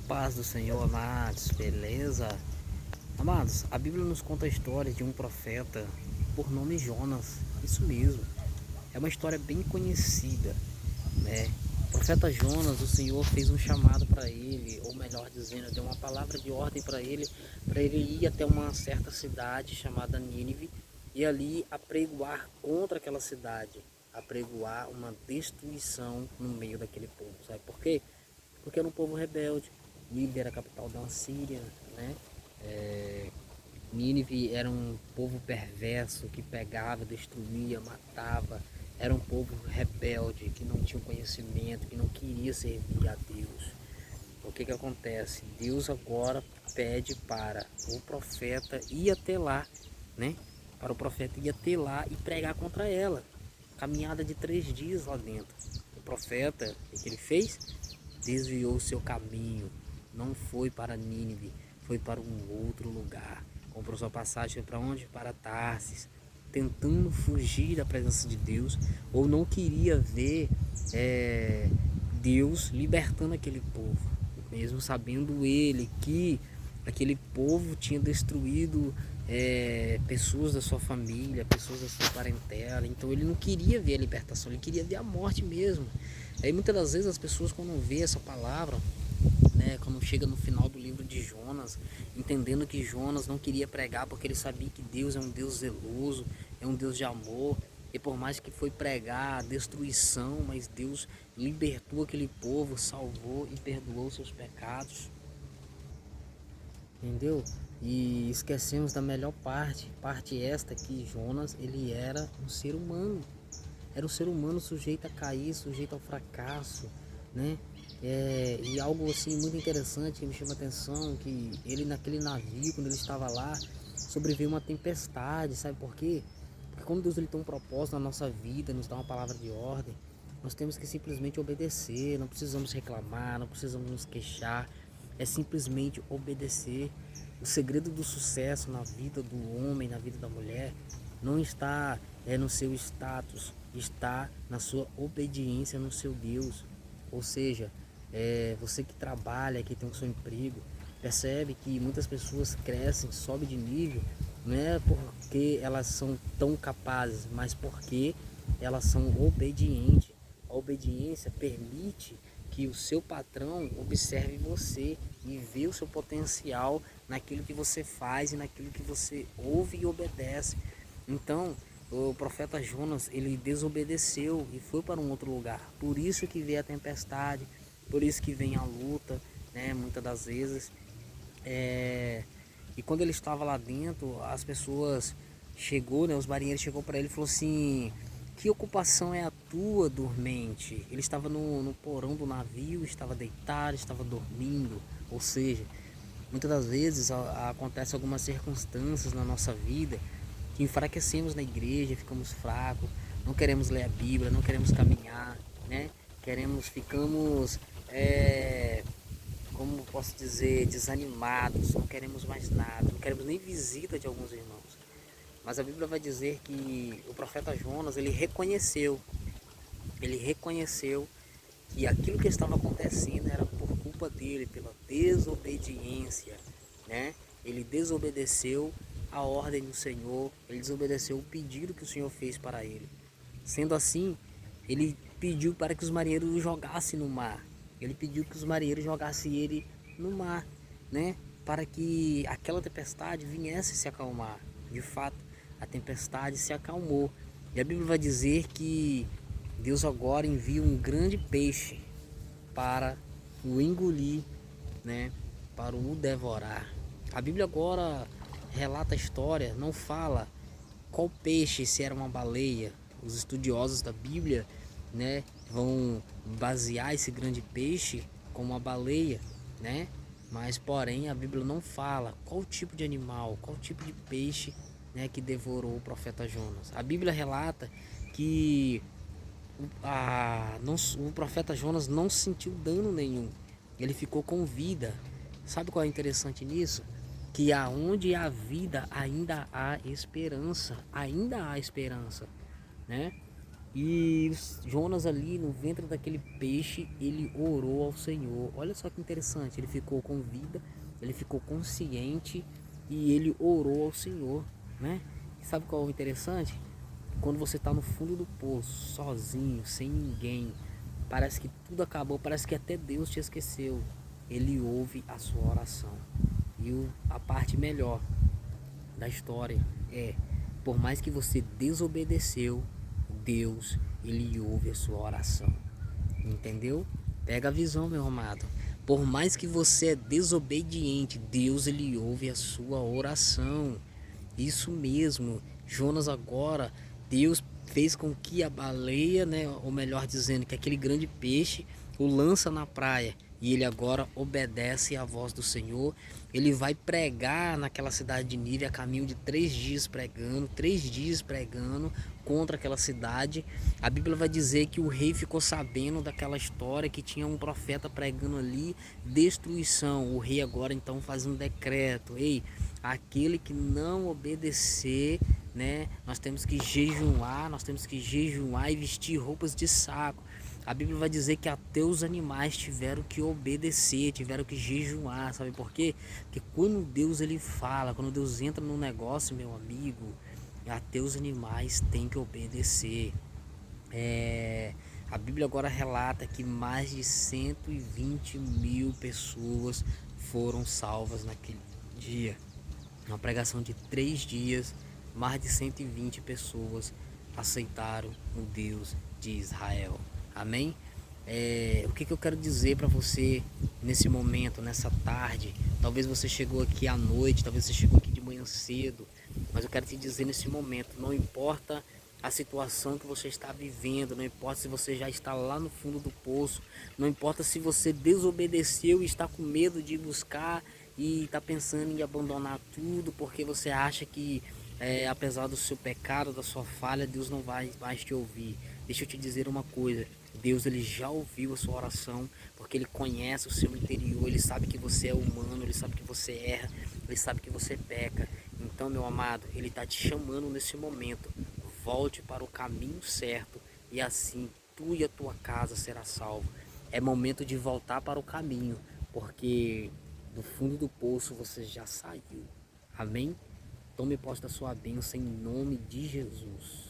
Paz do Senhor, amados, beleza? Amados, a Bíblia nos conta a história de um profeta por nome Jonas, isso mesmo, é uma história bem conhecida, né? O profeta Jonas, o Senhor fez um chamado para ele, ou melhor dizendo, deu uma palavra de ordem para ele ir até uma certa cidade chamada Nínive e ali apregoar contra aquela cidade, apregoar uma destruição no meio daquele povo, sabe por quê? Porque era um povo rebelde. Nínive era a capital da Síria, né? É, Nínive era um povo perverso que pegava, destruía, matava. Era um povo rebelde que não tinha conhecimento, que não queria servir a Deus. O que acontece? Deus agora pede para o profeta ir até lá, né? Para o profeta ir até lá e pregar contra ela. Caminhada de 3 dias lá dentro. O profeta, o que ele fez? Desviou o seu caminho, não foi para Nínive, foi para um outro lugar. Comprou sua passagem para onde? Para Tarsis, tentando fugir da presença de Deus, ou não queria ver Deus libertando aquele povo, mesmo sabendo ele que aquele povo tinha destruído pessoas da sua família, pessoas da sua parentela. Então ele não queria ver a libertação, ele queria ver a morte mesmo. Aí muitas das vezes as pessoas, quando vê essa palavra, né, quando chega no final do livro de Jonas, entendendo que Jonas não queria pregar porque ele sabia que Deus é um Deus zeloso, é um Deus de amor, e por mais que foi pregar a destruição, mas Deus libertou aquele povo, salvou e perdoou seus pecados, entendeu? E esquecemos da melhor parte esta, que Jonas, ele era um ser humano. Era um ser humano sujeito a cair, sujeito ao fracasso, né? E algo assim muito interessante que me chama a atenção, que ele naquele navio, quando ele estava lá, sobreveio uma tempestade, sabe por quê? Porque como Deus ele tem um propósito na nossa vida, nos dá uma palavra de ordem, nós temos que simplesmente obedecer, não precisamos reclamar, não precisamos nos queixar, é simplesmente obedecer. O segredo do sucesso na vida do homem, na vida da mulher, não está no seu status, está na sua obediência no seu Deus. Ou seja, você que trabalha, que tem o seu emprego, percebe que muitas pessoas crescem, sobem de nível, não é porque elas são tão capazes, mas porque elas são obedientes. A obediência permite que o seu patrão observe você e vê o seu potencial naquilo que você faz e naquilo que você ouve e obedece. Então, o profeta Jonas, ele desobedeceu e foi para um outro lugar. Por isso que veio a tempestade, por isso que vem a luta, né? Muitas das vezes. E quando ele estava lá dentro, as pessoas chegou, né? Os marinheiros chegou para ele e falou assim: que ocupação é a tua, dormente? Ele estava no porão do navio, estava deitado, estava dormindo. Ou seja, muitas das vezes acontece algumas circunstâncias na nossa vida que enfraquecemos na igreja, ficamos fracos, não queremos ler a Bíblia, não queremos caminhar, né? Ficamos, como posso dizer, desanimados, não queremos mais nada, não queremos nem visita de alguns irmãos. Mas a Bíblia vai dizer que o profeta Jonas, ele reconheceu que aquilo que estava acontecendo era por culpa dele, pela desobediência, né? Ele desobedeceu a ordem do Senhor, ele desobedeceu o pedido que o Senhor fez para ele. Sendo assim, ele pediu para que os marinheiros o jogassem no mar. Ele pediu que os marinheiros jogassem ele no mar, né? Para que aquela tempestade viesse se acalmar. De fato, a tempestade se acalmou. E a Bíblia vai dizer que Deus agora envia um grande peixe para o engolir, né? Para o devorar. A Bíblia agora relata a história, não fala qual peixe, se era uma baleia. Os estudiosos da Bíblia, né, vão basear esse grande peixe como uma baleia, né? Mas porém a Bíblia não fala qual tipo de animal, qual tipo de peixe, né, que devorou o profeta Jonas. A Bíblia relata que o profeta Jonas não sentiu dano nenhum. Ele ficou com vida. Sabe qual é interessante nisso? Que aonde há vida ainda há esperança. Ainda há esperança, né? E Jonas ali no ventre daquele peixe, ele orou ao Senhor. Olha só que interessante, ele ficou com vida, ele ficou consciente e ele orou ao Senhor, né? E sabe qual é o interessante? Quando você está no fundo do poço, sozinho, sem ninguém, parece que tudo acabou, parece que até Deus te esqueceu. Ele ouve a sua oração. E a parte melhor da história é, por mais que você desobedeceu, Deus, ele ouve a sua oração. Entendeu? Pega a visão, meu amado. Por mais que você é desobediente, Deus, ele ouve a sua oração. Isso mesmo. Jonas agora, Deus fez com que a baleia, né, ou melhor dizendo, que aquele grande peixe o lança na praia. E ele agora obedece à voz do Senhor. Ele vai pregar naquela cidade de Nínive a caminho de 3 dias pregando, 3 dias pregando contra aquela cidade. A Bíblia vai dizer que o rei ficou sabendo daquela história, que tinha um profeta pregando ali destruição. O rei agora então faz um decreto: ei, aquele que não obedecer, né, nós temos que jejuar e vestir roupas de saco. A Bíblia vai dizer que até os animais tiveram que obedecer, tiveram que jejuar, sabe por quê? Porque quando Deus ele fala, quando Deus entra no negócio, meu amigo, até os animais têm que obedecer. A Bíblia agora relata que mais de 120 mil pessoas foram salvas naquele dia. Uma pregação de 3 dias, mais de 120 pessoas aceitaram o Deus de Israel. Amém? O que eu quero dizer para você nesse momento, nessa tarde? Talvez você chegou aqui à noite, talvez você chegou aqui de manhã cedo, mas eu quero te dizer nesse momento, não importa a situação que você está vivendo, não importa se você já está lá no fundo do poço, não importa se você desobedeceu e está com medo de buscar e está pensando em abandonar tudo porque você acha que apesar do seu pecado, da sua falha, Deus não vai mais te ouvir. Deixa eu te dizer uma coisa, Deus ele já ouviu a sua oração, porque ele conhece o seu interior, ele sabe que você é humano, ele sabe que você erra, ele sabe que você peca. Então, meu amado, ele está te chamando nesse momento. Volte para o caminho certo e assim tu e a tua casa será salvo. É momento de voltar para o caminho, porque do fundo do poço você já saiu. Amém? Tome posse da sua bênção em nome de Jesus.